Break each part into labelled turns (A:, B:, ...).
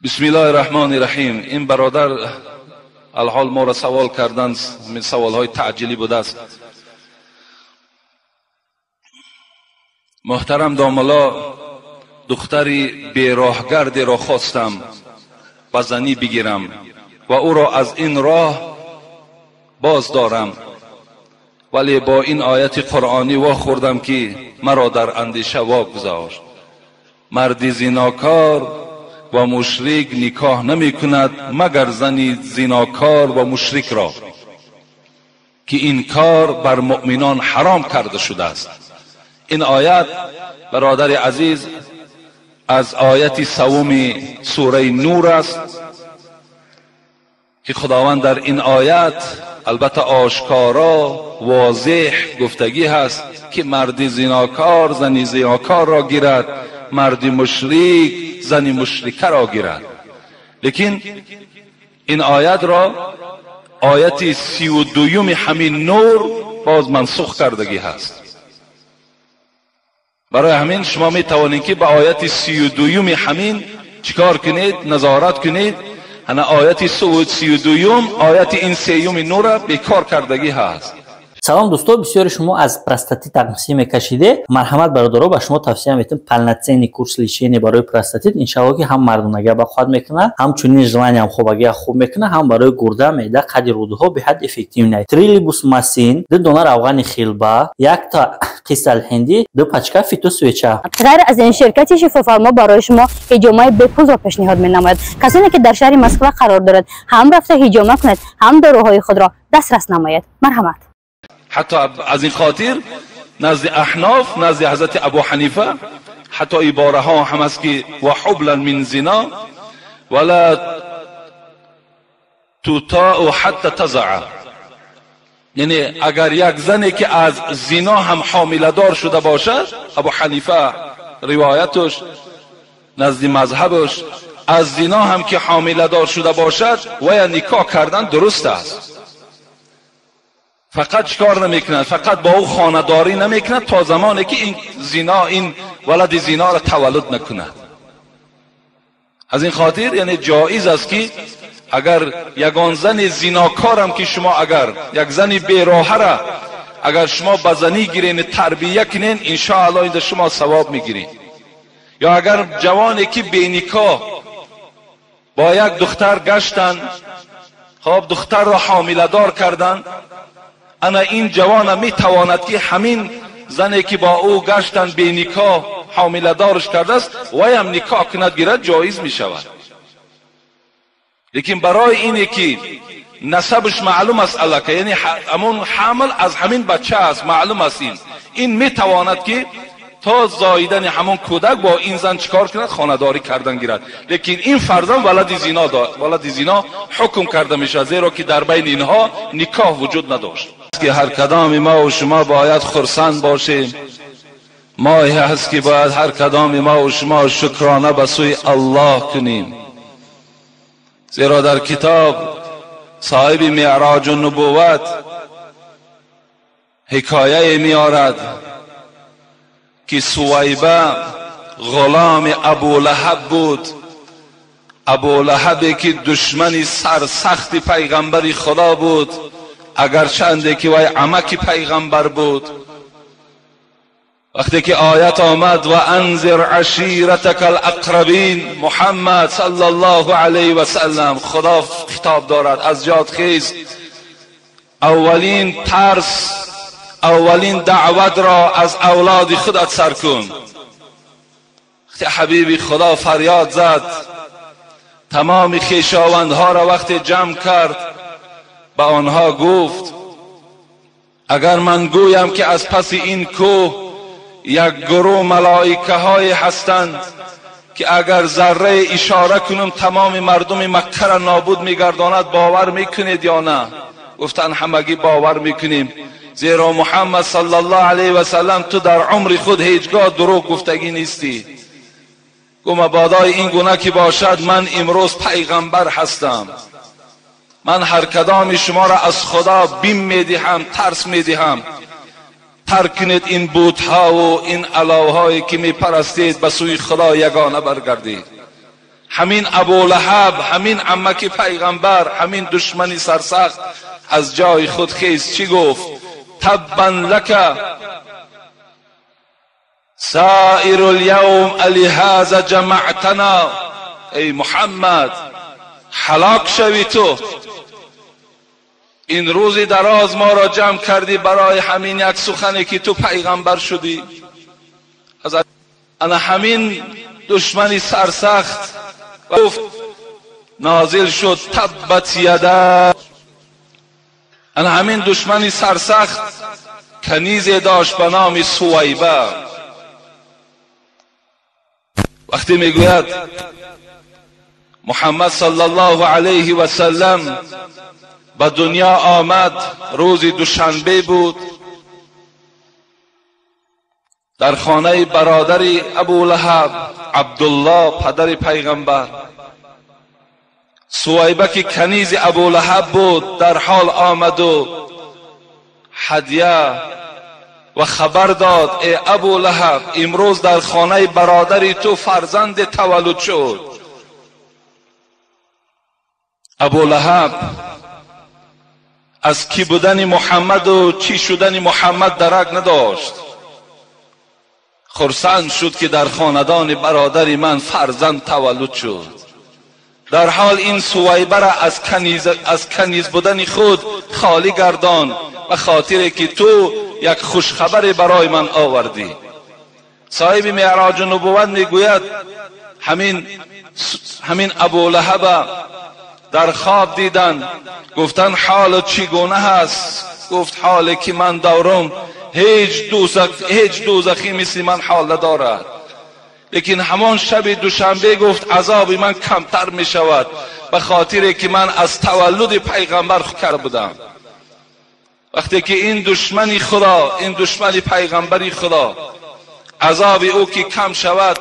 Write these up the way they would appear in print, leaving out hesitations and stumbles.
A: بسم الله الرحمن الرحیم. این برادر الحال ما را سوال کردن، سوال های تعجیلی بوده است. محترم داملا، دختری بیراهگردی را خواستم به زنی بگیرم و او را از این راه باز دارم، ولی با این آیت قرآنی واخوردم که مرا در اندیشه واگذار. مرد زیناکار و مشرک نکاح نمی کند مگر زنی زیناکار و مشرک را، که این کار بر مؤمنان حرام کرده شده است. این آیت برادر عزیز از آیت سوم سوره نور است که خداوند در این آیت البته آشکارا واضح گفتگی هست که مرد زیناکار زنی زیناکار را گیرد، مرد مشرک زنی مشرکه را گیرد. لیکن این آیت را آیت 32 همین نور باز منسوخ کردگی هست. برای همین شما می توانید که به آیت 32 همین چیکار کنید؟ نظارت کنید. انا آیت 32 آیت این 3 نور را بیکار کردگی هست.
B: салом дӯстон, бисёри шумо аз простатит тағмисӣ мекашиде. марҳамат бародаро, ба шумо тавсия метавонам полноценный курс лечения барои простатит. иншаллоҳ ки ҳам мардонаги бахват мекунад, ҳамчунин желаниям хобаги хуб мекунад, ҳам барои гурда, меъда, қади рӯдҳо беҳад эффективнай. трилибусмасин, 2 дона равғани хилба, 1 та қисал ҳинди, 2 пачка фитосвеча.
C: غیر از این شرکت شفافالما برای شما حجامه بپوز را پیشنهاد می‌نماید. کسانی که در شهر مسکو قرار دارد هم رفته حجامه کند، هم داروهای خود را دسترس نماید. مرحمت.
A: حتی از این خاطر نزد احناف، نزد حضرت ابو حنیفه، حتی عباره ها هم است که و حبلا من زنا ولا تطاع حتی تضع، یعنی اگر یک زنی که از زنا هم حامله دار شده باشد، ابو حنیفه روایتش نزد مذهبش از زنا هم که حامله دار شده باشد و یا نکاح کردن درست است. فقط چیکار نمیکند؟ فقط با او خانه‌داری نمیکند تا زمانی که این زنا، این ولد زنا را تولد نکند. از این خاطر یعنی جایز است که اگر یگان زن زناکار هم که شما اگر یک زن بیراه را اگر شما به زنی گیرین تربیه کنین، ان شاء الله این شما ثواب میگیرین. یا اگر جوانی که بینکاح با یک دختر گشتن، خب دختر را حامله دار کردن، انا این جوان می تواند که همین زنی که با او گشتن به نکاح حامله دارش کرده است و هم نکاح کند گیرد، جایز می شود. لیکن برای اینی که نسبش معلوم است الکه، یعنی همون حامل از همین بچه است، معلوم است این می تواند که تا زاییدن همون کودک با این زن چیکار کند؟ خانه‌داری کردن گیرد. لیکن این فرزند ولد زنا دارد، ولد زنا حکم کرده میشه، زیرا که در بین اینها نکاح وجود نداشت. که هر کدام ما و شما باید خرسند باشیم. ماهی هست که باید هر کدام ما و شما شکرانه به سوی الله کنیم، زیرا در کتاب صاحب معراج النبوت حکایه میارد که سویبه غلام ابو لهب بود. ابو لهبی که دشمن سرسخت پیغمبر خدا بود، اگرچند که وی عمک پیغمبر بود. وقتی که آیت آمد و انذر عشیرتک الاقربین، محمد صلی الله علیه و سلم خدا خطاب دارد، از جات خیز، اولین ترس، اولین دعوت را از اولاد خودت سر کن. وقتی حبیب خدا فریاد زد، تمام خویشاوندها را وقتی جمع کرد، به آنها گفت اگر من گویم که از پس این کوه یک گروه ملائکه های هستند که اگر ذره اشاره کنم تمام مردم مکه را نابود میگرداند، باور میکنید یا نه؟ گفتن همگی باور میکنیم، زیرا محمد صلی الله علیه و سلم تو در عمر خود هیچگاه دروغ گفتگی نیستی. گو مبادای این گونه که باشد، من امروز پیغمبر هستم، من هر کدام شما را از خدا بیم میدهم، ترس میدهم، ترک کنید این بت‌ها و این الههایی که میپرستید، به سوی خدا یگانه برگردید. همین ابو لهب، همین عمک پیغمبر، همین دشمنی سرسخت از جای خود خیز چی گفت؟ تبا لک سائر اليوم لهذا جمعتنا. ای محمد هلاک شوی تو، این روزی دراز ما را جمع کردی برای همین یک سخنی که تو پیغمبر شدی. انا همین دشمنی سرسخت گفت نازل شد تبت یدا. انا همین دشمنی سرسخت کنیزی داشت به نام سویبه. وقتی میگوید محمد صلی الله علیه و سلم به دنیا آمد، روز دوشنبه بود، در خانه برادر ابو لهب عبدالله پدر پیغمبر. سویبه که کنیز ابو لهب بود در حال آمد و هدیه و خبر داد ای ابو لهب امروز در خانه برادری تو فرزند تولد شد. ابو لهب از کی بودن محمد و چی شدن محمد درک نداشت. خرسند شد که در خاندان برادر من فرزند تولد شد. در حال این سویبه را از کنیز بودن خود خالی گردان به خاطر که تو یک خوشخبر برای من آوردی. صاحب معراج نبوت میگوید همین ابو لهب در خواب دیدن، گفتن حال چگونه هست؟ گفت حالی که من دارم هیچ دوزخی مثل من حال ندارد. لیکن همان شب دوشنبه گفت عذاب من کمتر می شود به خاطر که من از تولد پیغمبر کرده بودم. وقتی که این دشمنی خدا، این دشمنی پیغمبری خدا، عذاب او که کم شود،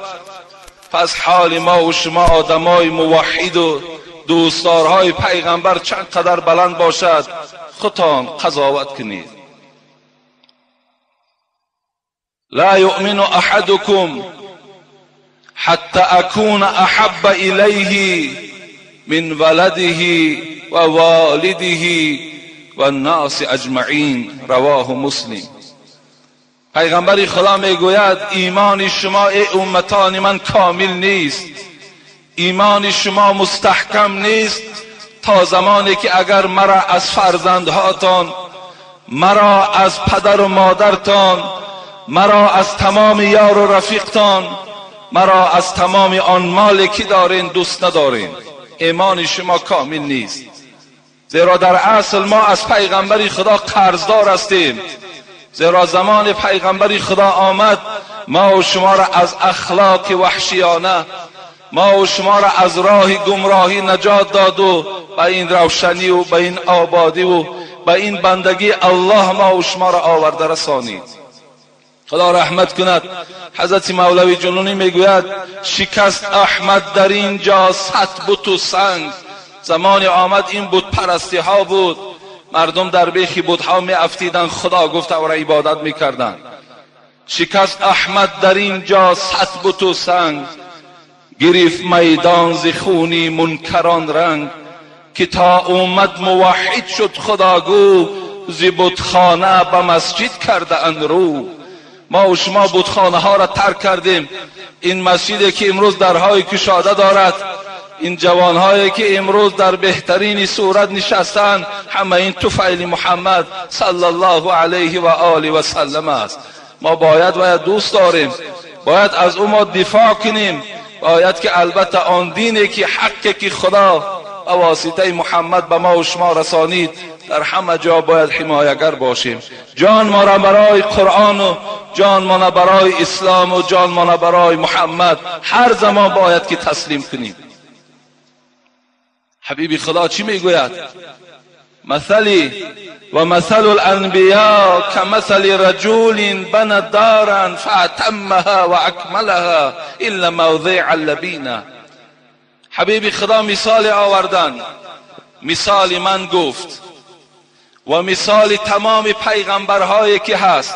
A: پس حال ما و شما آدمای موحد و دوستدارهای پیغمبر چند قدر بلند باشد خودتان قضاوت کنید. لا یؤمن احدکم حتی اکون احب الیه من ولده و والده و الناس اجمعین. رواه مسلم. پیغمبر خدا میگوید ایمان شما ای امتان من کامل نیست، ایمان شما مستحکم نیست تا زمانی که اگر مرا از فرزندهاتان، مرا از پدر و مادرتان، مرا از تمام یار و رفیقتان، مرا از تمام آن مالی که دارین دوست ندارین، ایمان شما کامل نیست. زیرا در اصل ما از پیغمبر خدا قرضدار هستیم. زیرا زمان پیغمبر خدا آمد ما و شما را از اخلاق وحشیانه، ما و شما را از راه گمراهی نجات داد و به این روشنی و به این آبادی و به این بندگی الله ما و شما را آورده رسانید. خدا رحمت کند. حضرت مولوی جنونی میگوید شکست احمد در اینجا صد بت و سنگ. زمان آمد این بت پرستی ها بود، مردم در بیخ بت ها می افتیدن، خدا گفت و را عبادت میکردن. شکست احمد در اینجا صد بت و سنگ، گرفت میدان ز خونی منکران رنگ. که تا اومد موحد شد خداگو، ز بتخانه به مسجد کرده اند رو. ما و شما بتخانه ها را ترک کردیم. این مسجدی که امروز درهای کشاده دارد، این جوانهایی که امروز در بهترین صورت نشستند، همه این طفیل محمد صلی الله علیه و آله و سلم است. ما باید دوست داریم، باید از او ما دفاع کنیم. باید که البته آن دینی که حقی که خدا به واسطه محمد به ما و شما رسانید، در همه جا باید حمایتگر باشیم. جان ما را برای قرآن و جان ما را برای اسلام و جان ما را برای محمد هر زمان باید که تسلیم کنیم. حبیب خدا چی میگوید؟ مثلی و مثل الانبیاء کمثل رجل بنى دارا فاتمها و اکملها الا موضع اللبینه. حبیب خدا مثال آوردن، مثال من گفت و مثال تمام پیغمبرهایی که هست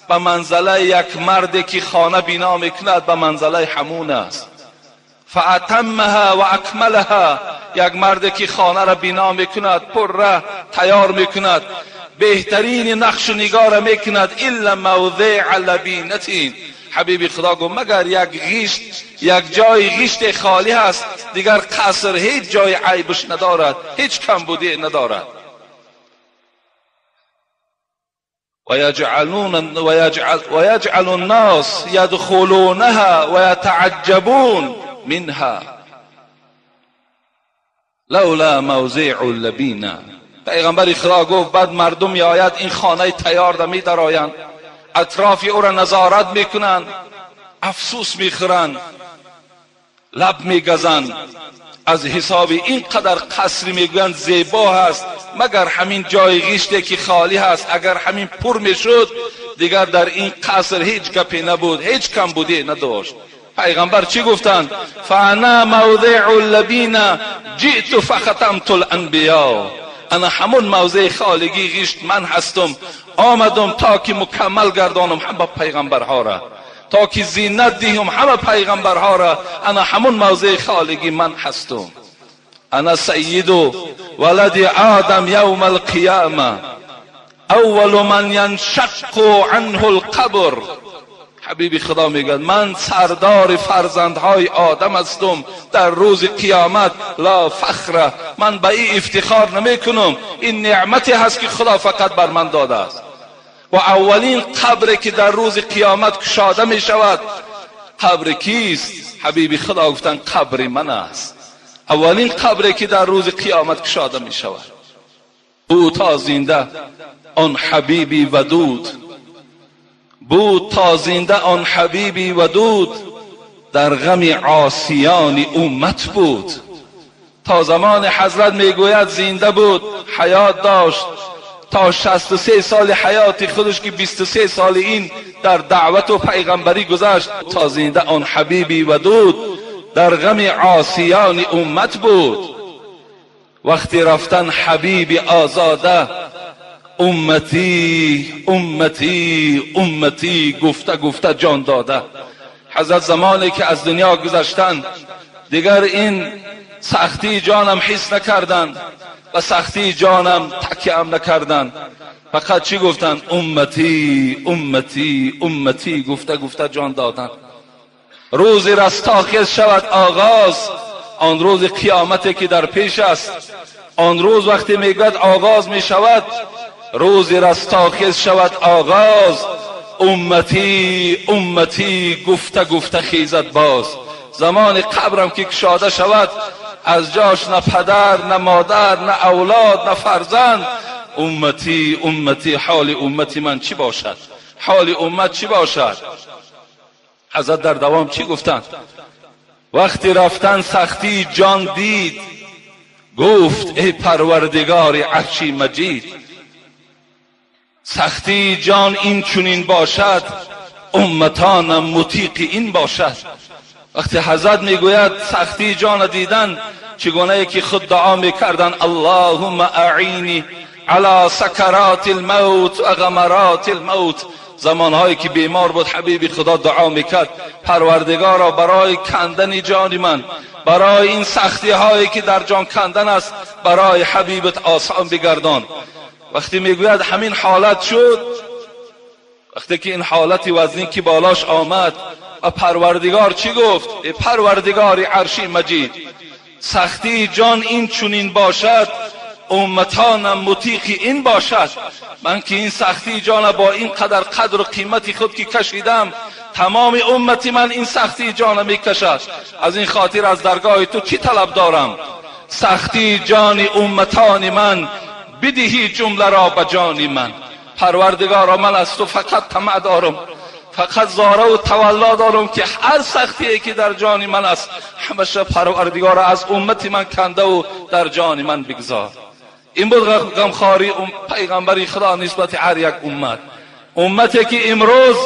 A: به منزله یک مردی که خانه بنا میکند به منزله همون است. فاتمها و اکملها، یک مردی که خانه را بنا میکند، پر را تیار میکند، بهترین نقش و نگار میکند، الا موضع لبینتین. حبیب خدا گفت مگر یک غیشت، یک جای غیشت خالی هست، دیگر قصر هیچ جای عیبش ندارد، هیچ کمبودی ندارد. ويجعل الناس يدخلونها ويتعجبون منها لولا موضع اللبینه. پیغمبر خدا گفت بعد مردم میآید این خانه تیار را میدرآیند، اطراف او را نظارت میکنند، افسوس میخورند، لب میگزند از حساب این قدر قصر میگویند زیبا هست، مگر همین جای غیشتی که خالی هست اگر همین پر میشد دیگر در این قصر هیچ گپی نبود، هیچ کمبودی نداشت. پیغمبر چی گفتند؟ فانا موضع اللبینه جئت فختمت الانبیاء. انا همون موضع خالگی غیشت من هستم، آمدم تا که مکمل گردانم همه پیغمبرها را، تا که زینت دهم همه پیغمبرها را. انا همون موضع خالگی من هستم. انا سید ولد آدم یوم القیامه اول من ینشق عنه القبر. حبیب خدا میگه من سردار فرزندهای آدم هستم در روز قیامت. لا فخر، من به این افتخار نمی کنم، این نعمتی هست که خدا فقط بر من داده است. و اولین قبری که در روز قیامت کشاده می شود قبر کیست؟ حبیب خدا گفتن قبر من است. اولین قبری که در روز قیامت کشاده می شود بود تا زنده آن حبیبی ودود، بود تا زنده آن حبیبی ودود، در غم عاصیان امت بود. تا زمان حضرت میگوید زنده بود، حیات داشت، تا 63 سال حیات خودش که 23 سال این در دعوت و پیغمبری گذشت. تا زنده آن حبیبی ودود در غم عاصیان امت بود. وقتی رفتن حبیب آزاده امتی امتی امتی گفته گفته جان داده. حضرت زمانی که از دنیا گذشتن دیگر این سختی جانم حس نکردن و سختی جانم تکیم نکردن، فقط چی گفتن؟ امتی امتی امتی گفته گفته جان دادن. روز رستاخیز شود آغاز، آن روز قیامتی که در پیش است، آن روز وقتی میگوید آغاز می شود، روز رستاخیز شود آغاز. امتی امتی گفته گفته خیزد باز. زمان قبرم که کشاده شود از جاش نه پدر نه مادر نه اولاد نه فرزند. امتی امتی حال امتی من چی باشد؟ حال امت چی باشد؟ حضرت در دوام چی گفتند؟ وقتی رفتن سختی جان دید، گفت ای پروردگار عرشی مجید، سختی جان این چونین باشد، امتانم مطیق این باشد. وقتی حضرت میگوید سختی جان دیدن، چگونه که خود دعا میکردن اللهم اعینی علی سکرات الموت و غمرات الموت. زمانهایی که بیمار بود حبیب خدا دعا میکرد پروردگارا برای کندن جان من، برای این سختی هایی که در جان کندن است، برای حبیبت آسان بگردان. وقتی میگوید همین حالت شد، وقتی که این حالت وزنی که بالاش آمد و پروردگار چی گفت؟ ای پروردگار عرشی مجید، سختی جان این چونین باشد، امتانم مطیق این باشد. من که این سختی جان با این قدر و قیمتی خود که کشیدم، تمام امتی من این سختی جان می کشد. از این خاطر از درگاه تو چی طلب دارم؟ سختی جان امتان من بدهی جمله را به جان من. پروردگارا من از تو فقط طمع دارم، فقط زاره و تولا دارم که هر سختی که در جان من است همیشه پروردگارا از امتی من کنده و در جان من بگذار. این بود غمخواری پیغمبری خدا نسبت هر یک امت. امتی که امروز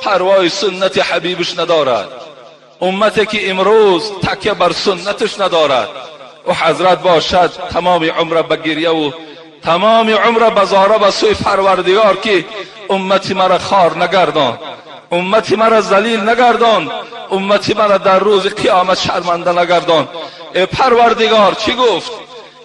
A: پروای سنت حبیبش ندارد، امتی که امروز تکیه بر سنتش ندارد، و حضرت باشد تمام عمر به گریه و تمام عمر به زاره به سوی پروردگار که امتی مرا خار نگردان، امتی مرا ذلیل نگردان، امتی مرا در روز قیامت شرمنده نگردان. ای پروردگار چی گفت؟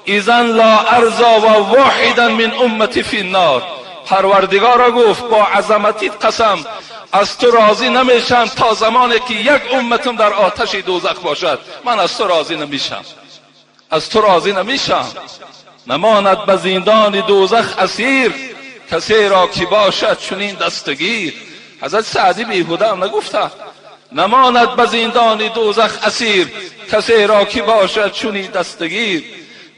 A: اذن لا ارضا و واحدا من امتی فی النار. پروردگار گفت با عظمتیت قسم از تو راضی نمیشم تا زمانی که یک امتم در آتش دوزخ باشد. من از تو راضی نمیشم، از تو راضی نمیشم. نماند به زندان دوزخ اسیر، کسی را که باشد چنین دستگیر. حضرت سعدی بیهوده هم نگفته نماند به زندان دوزخ اسیر، کسی را که باشد چنین دستگیر.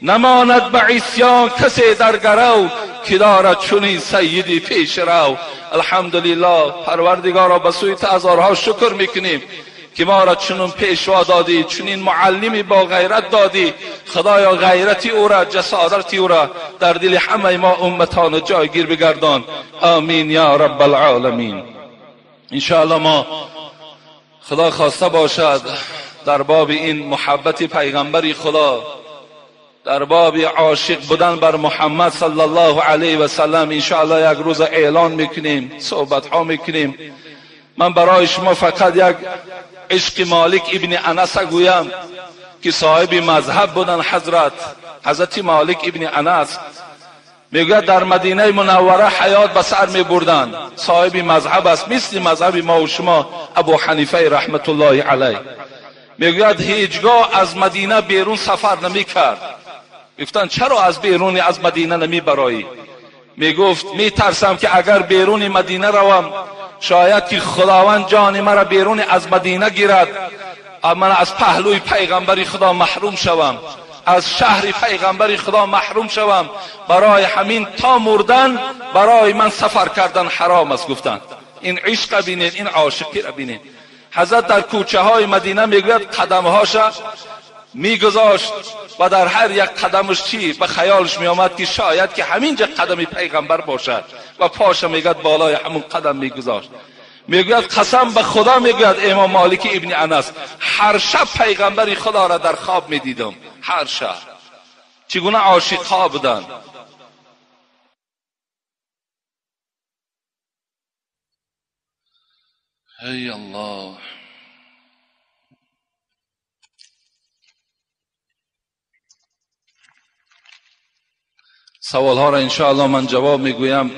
A: نماند به عصیان کسی در گرو، که دارد چنین سیدی پیش رو. الحمدلله پروردگارا به سوی هزارها شکر میکنیم که ما را چنین پیشوا دادی، چنین معلمی با غیرت دادی. خدایا غیرتی او را، جسارتی او را در دل همه ما امتان جایگیر بگردان. آمین یا رب العالمین. انشاءالله ما خدا خواسته باشد در باب این محبت پیغمبری خدا، در باب عاشق بودن بر محمد صلی الله علیه و سلم انشاءالله یک روز اعلان میکنیم، صحبت ها میکنیم. من برای شما فقط یک عشق مالک ابن انس گویم که صاحب مذهب بودن. حضرت مالک ابن انس میگه در مدینه منوره حیات به سر میبردن. صاحب مذهب است، مثل مذهب ما و شما ابو حنیفه رحمت الله علیه. میگه هیچگاه از مدینه بیرون سفر نمیکرد. گفتن چرا از بیرون از مدینه نمیبرایی؟ میگفت میترسم که اگر بیرون مدینه روم شاید که خداوند جان مرا بیرون از مدینه گیرد، من از پهلوی پیغمبری خدا محروم شوم، از شهر پیغمبری خدا محروم شوم. برای همین تا مردن برای من سفر کردن حرام است. گفتن این عشق بینید، این عاشقی را بینید. حضرت در کوچه های مدینه میگوید قدمهاش میگذاشت و در هر یک قدمش چی به خیالش میآمد که شاید که همینجا قدم پیغمبر باشد و پاش میگوید بالای همون قدم میگذاشت. میگوید قسم به خدا، میگوید امام مالک ابن انس، هر شب پیغمبری خدا را در خواب میدیدم. هر شب. چگونه عاشقها بودند. ای الله. سوال ها را انشاءالله من جواب میگویم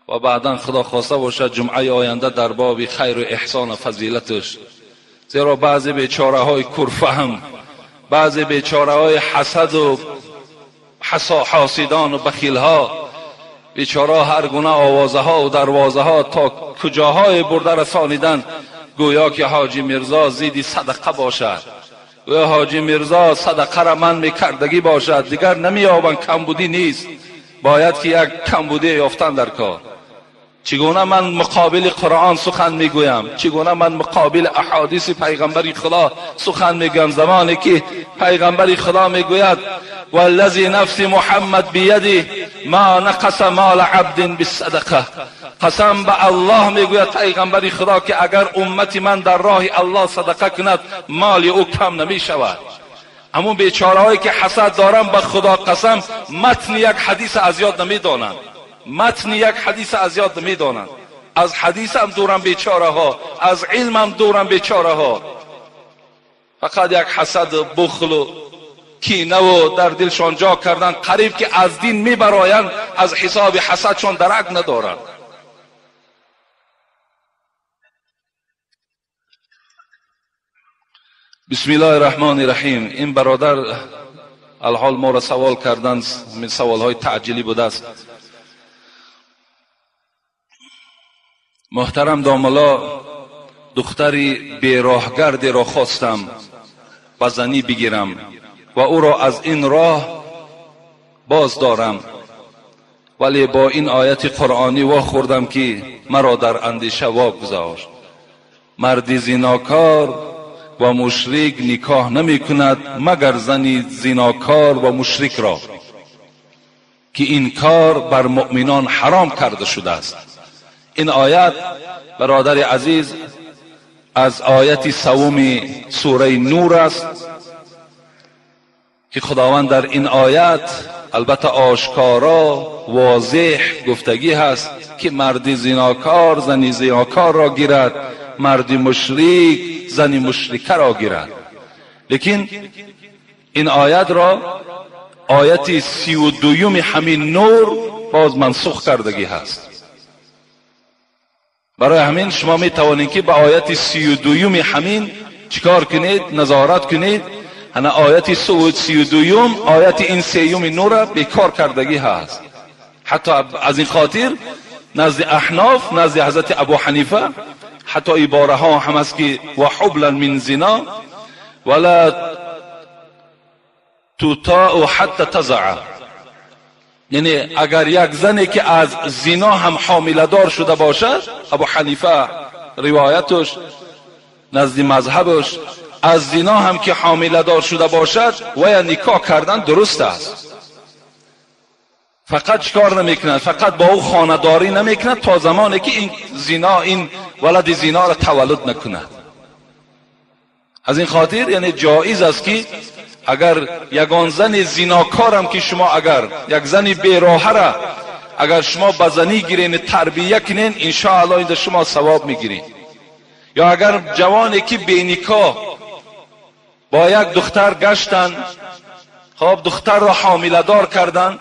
A: و بعدا خدا خواسته باشد جمعه آینده در باب خیر و احسان و فضیلتش. زیرا بعضی بیچاره های کرفهم، بعضی بیچاره های حسد و حاسدان و بخیل ها، بیچاره هر گونه آوازه ها و دروازه ها تا کجاهای برده رسانیدن گویا که حاجی میرزا زیدی صدقه باشد، گویا حاجی میرزا صدقه را من میکردگی باشد. دیگر نمیابن، کمبودی نیست، باید که یک کمبودی یافتن در کار. چگونه من مقابل قرآن سخن میگویم، چگونه من مقابل احادیث پیغمبری خدا سخن میگویم، زمانی که پیغمبری خدا میگوید والذی نفس محمد بیده ما نقص مال عبد بالصدقه. قسم به الله میگوید پیغمبری خدا که اگر امتی من در راه الله صدقه کند مال او کم نمیشود. همون بیچارهایی که حسد دارن به خدا قسم متن یک حدیث از یاد نمیدانند، متن یک حدیث از یاد نمیدانند. از حدیث هم دورن بیچاره ها، از علم هم دورن بیچاره ها. فقط یک حسد، بخل و کینه و در دلشان جا کردن، قریب که از دین میبرایند، از حساب حسدشان درک ندارند. بسم الله الرحمن الرحیم. این برادر الحال ما را سوال کردن، من سوال های تعجیلی بوده است. محترم داملا، دختری بیراهگردی را خواستم به زنی بگیرم و او را از این راه باز دارم، ولی با این آیت قرآنی واخوردم که مرا در اندیشه واگذاشت. مرد زناکار و مشرک نکاح نمی کند مگر زنی زناکار و مشرک را، که این کار بر مؤمنان حرام کرده شده است. این آیت برادر عزیز از آیت سوم سوره نور است که خداوند در این آیت البته آشکارا واضح گفتگی هست که مرد زناکار زنی زناکار را گیرد، مرد مشرک زنی مشرکه را گیرد. لیکن این آیت را آیت 32 همین نور باز منسوخ کردگی هست. برای همین شما می توانید که به آیت 32 همین چیکار کنید؟ نظارت کنید. انا آیت 32 آیت این 3 نور را بیکار کردگی هست. حتی از این خاطر نزد احناف، نزد حضرت ابو حنیفه حتی عباره ها هم است که و حبلا من زنا ولا تطاع حتی تضع، یعنی اگر یک زنی که از زنا هم حامله دار شده باشد، ابو حنیفه روایتش نزد مذهبش از زنا هم که حامله دار شده باشد و یا نکاح کردن درست است. فقط چیکار نمیکند؟ فقط با او خانه‌داری نمیکند تا زمانی که این زنا، این ولد زنا را تولد نکند. از این خاطر یعنی جایز است که اگر یگان زن زناکار هم که شما اگر یک زن بیراه را اگر شما بزنی گیرین تربیه کنین، ان شاء الله این شما ثواب میگیرین. یا اگر جوانی که بینکاح با یک دختر گشتن، خب دختر را حامله دار کردن،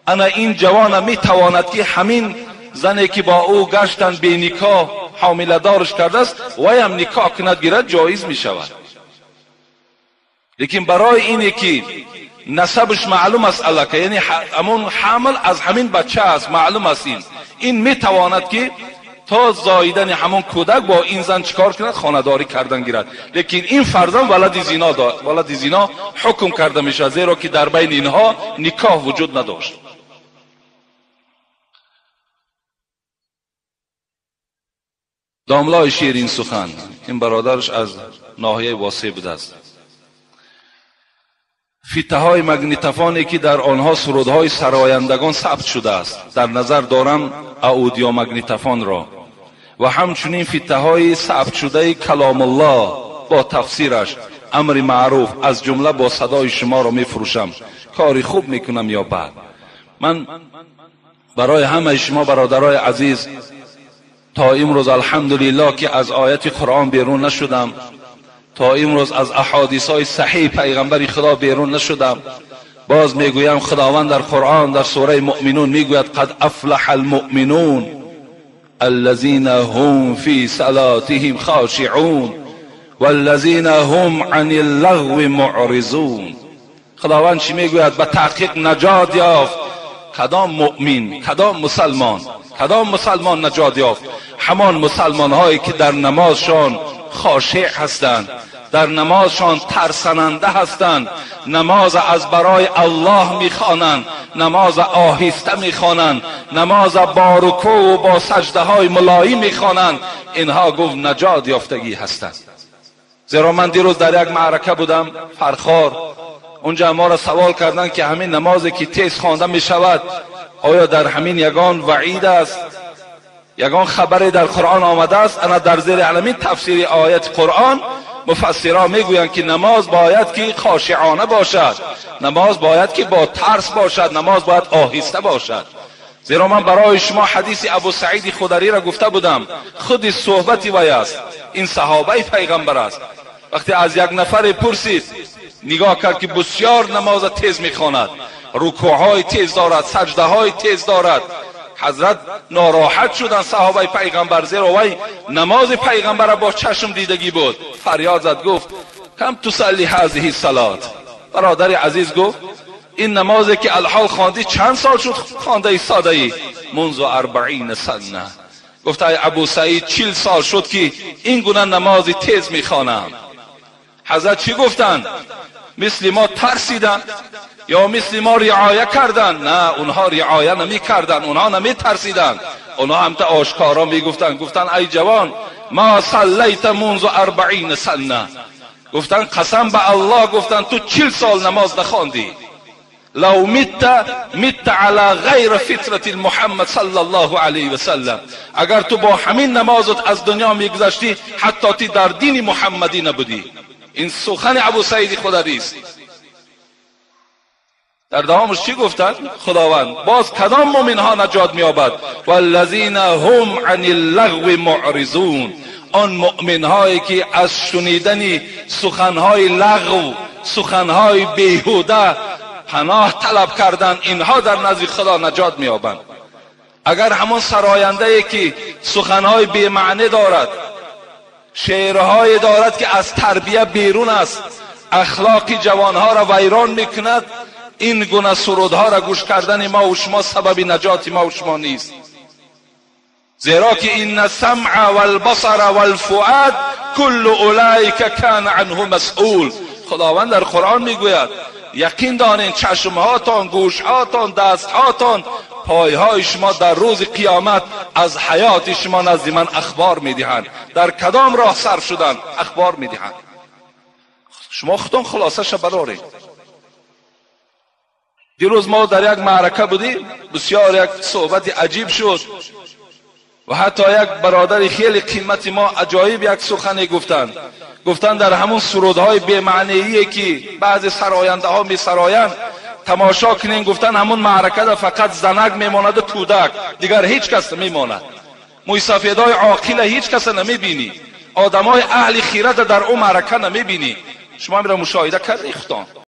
A: انا این جوان میتواند که همین زنی که با او گشتن بینکاح حامله دارش کرده است و هم نکاح کند گیرد، جایز می شود. لیکن برای اینی که نسبش معلوم است الکه، یعنی همون حامل از همین بچه است، معلوم است این میتواند که تا زاییدن همون کودک با این زن چیکار کند؟ خانه‌داری کردن گیرد. لیکن این فرزند ولد زنا داد، ولد زنا حکم کرده میشه، زیرا که در بین اینها نکاح وجود نداشت. داملای شیرین سخن، این برادرش از ناحیه واسه بوده است. فیته های مگنیتفانی که در آنها سرودهای سرایندگان ثبت شده است، در نظر دارم اودیو مگنیتفان را، و همچنین فیته های ثبت شده کلام الله با تفسیرش، امر معروف، از جمله با صدای شما را می فروشم. کاری خوب میکنم یا بد؟ من برای همه شما برادرای عزیز تا امروز الحمدلله که از آیت قرآن بیرون نشدم، تا امروز از احادیث های صحیح پیغمبر خدا بیرون نشدم. باز میگویم خداوند در قرآن در سوره مؤمنون میگوید قد افلح المؤمنون الذين هم في صلاتهم خاشعون والذين هم عن اللغو معرضون. خداوند چی میگوید؟ به تحقیق نجات یافت کدام مؤمن، کدام مسلمان نجات یافت؟ همان مسلمان هایی که در نمازشان خاشع هستند، در نمازشان ترسننده هستند، نماز از برای الله میخوانند، نماز آهسته میخوانند، نماز با رکوع و با سجده های ملایم میخوانند. اینها گفت نجات یافتگی هستند. زیرا من دیروز در یک معرکه بودم، فرخار، اونجا ما را سوال کردن که همین نمازی که تیز خوانده میشود آیا در همین یگان وعید است، یگان خبری در قرآن آمده است؟ انا در زیر علمین تفسیر آیت قرآن مفسران میگویند که نماز باید که خاشعانه باشد، نماز باید که با ترس باشد، نماز باید آهسته باشد. زیرا من برای شما حدیث ابو سعید خدری را گفته بودم، خود صحبتی وی است، این صحابه پیغمبر است. وقتی از یک نفر پرسید، نگاه کرد که بسیار نماز تیز میخواند، رکوعهای تیز دارد، سجده های تیز دارد. حضرت ناراحت شدن صحابه پیغمبر، زیرا وی نماز پیغمبر را با چشم دیدگی بود. فریاد زد، گفت کم تصلی هذه الصلات؟ برادر عزیز گفت این نمازی که الحال خواندی چند سال شد خوانده ایستاده ای؟ منذ 40 سنه. گفت ای ابو سعید 40 سال شد که این گونه نماز تیز میخوانم. حضرت چی گفتند؟ مثل ما ترسیدن یا مثل ما رعایه کردن؟ نه، اونها رعایه نمی کردن، اونها نمی ترسیدن، اونها هم تا آشکارا می گفتن. گفتن ای جوان ما صلیت منذ 40 سنه. گفتن قسم به الله، گفتن تو 40 سال نماز نخواندی. لو مت على غیر فطرت محمد صلی الله علیه و سلم، اگر تو با همین نمازت از دنیا میگذشتی حتی تی در دین محمدی نبودی. این سخن ابو سعید خدری است. در دوامش چی گفتن خداوند؟ باز کدام مؤمن ها نجات می‌یابد؟ والذین هم عن اللغو معرضون، آن مؤمن هایی که از شنیدن سخنهای لغو، سخنهای بیهوده پناه طلب کردن، اینها در نزد خدا نجات می‌یابند. اگر همون سراینده ای که سخنهای بی معنی دارد، شعرهای دارد که از تربیه بیرون است، اخلاق جوانها را ویران میکند، این گونه سرودها را گوش کردن ما و شما سبب نجات ما و شما نیست. زیرا که این السمع والبصر والفؤاد كل اولئک کان عنه مسئول. خداوند در قرآن میگوید یقین دانین چشمهاتان، گوشهاتان، دستهاتان، پایهای شما در روز قیامت از حیات شما نزد من اخبار میدهند. در کدام راه سر شدن اخبار میدهند. شما خودتون خلاصش برارید. دیروز ما در یک معرکه بودیم، بسیار یک صحبت عجیب شد و حتی یک برادر خیلی قیمتی ما عجایب یک سخنی گفتند در همون سرودهای بی‌معنیی که بعضی سراینده ها می سرایند تماشا کنین، گفتن همون معرکه در فقط زنک میماند و تودک، دیگر هیچ کس نمیماند. موی سفیدای عاقل هیچ کس نمیبینی، آدمای اهل خیرت در اون معرکه نمیبینی. شما میرا مشاهده کردی خودتان.